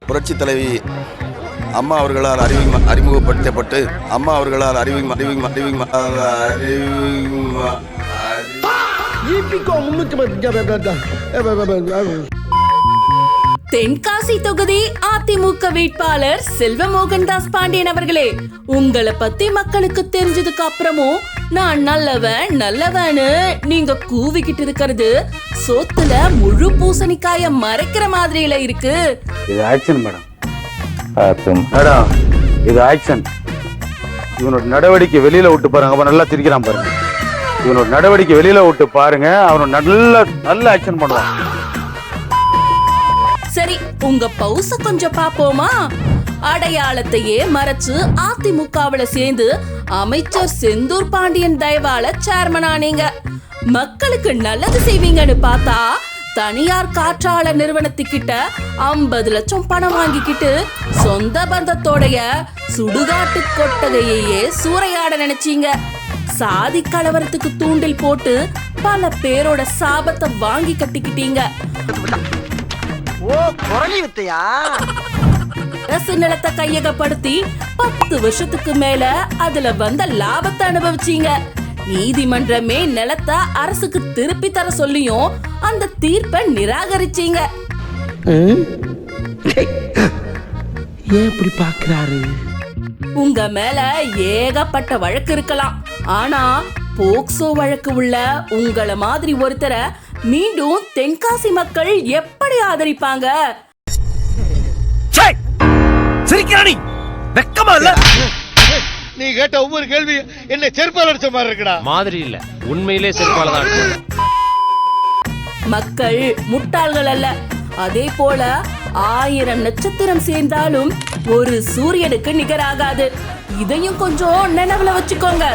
புரட்சி தலைவி அம்மா அவர்களால் அறிமுகப்படுத்தப்பட்டு தென்காசி தொகுதி அதிமுக வேட்பாளர் செல்வ மோகன்தாஸ் பாண்டியன் அவர்களே, உங்களை பத்தி மக்களுக்கு தெரிஞ்சதுக்கு அப்புறமும் நான் நல்லவன்னு நீங்க கூவிக்கிட்டு இருக்கிறது சோத்துல முழு பூசணிக்காய மறைக்கிற மாதிரியில இருக்கு. இது ஆக்ஷன் மேடம். இது ஆக்ஷன். இவனோட நடவடிக்கை வெளியில விட்டு பாருங்க. அவன் நல்லா திரிக்கிறான் பாருங்க. இவனோட நடவடிக்கை வெளியில விட்டு பாருங்க. அவன் நல்ல ஆக்ஷன் பண்ணுவான். சரி, உங்க பௌச கொஞ்சம் பாப்போமா? அடையாளத்தையே மறைச்சு அதிமுகவுல சேர்ந்து அமைச்சர் செந்தூர் பாண்டியன் தயவால சேர்மன் ஆனீங்க. மக்களுக்கு நல்லது செய்வீங்கன்னு பார்த்தா தனியார் காற்றாளர் நிறுவனத்துக்கிட்ட 50 லட்சம் பணம் வாங்கிக்கிட்டு சொந்த பந்தத்தோடைய சுடுகாட்டு கொட்டகையே சூறையாட நினைச்சீங்க. சாதி கலவரத்துக்கு தூண்டில் போட்டு பல பேரோட சாபத்தை வாங்கி கட்டிக்கிட்டீங்க. அரசு நிலத்தை கையகப்படுத்தி 10 வருஷத்துக்கு மேல அதுல வந்த லாபத்தை அனுபவிச்சீங்க. நீதிமன்றமே நிலத்தை அரசுக்கு திருப்பி தர சொல்லியும் அந்த தீர்ப்பை நிராகரிச்சீங்க. எப்படி பாக்குறாரு? உங்க மேல ஏகப்பட்ட வழக்கு இருக்கலாம். ஆனா போக்சோ வழக்கு உள்ள உங்களை மாதிரி ஒருத்தரை மீண்டும் தென்காசி மக்கள் எப்படி ஆதரிப்பாங்க? நீ கேட்ட ஒவ்வொரு கேள்வி என்ன செருப்பால அடிச்ச மாதிரி இருக்குடா. மாதிரி இல்ல, உண்மையிலே செருப்பால தான் அடிச்சது. மக்கள் முட்டாள்கள் அல்ல. அதே போல 1000 நட்சத்திரம் சேர்ந்தாலும் ஒரு சூரியனுக்கு நிகராகாது. இதையும் கொஞ்சம் நினைவுல வச்சுக்கோங்க.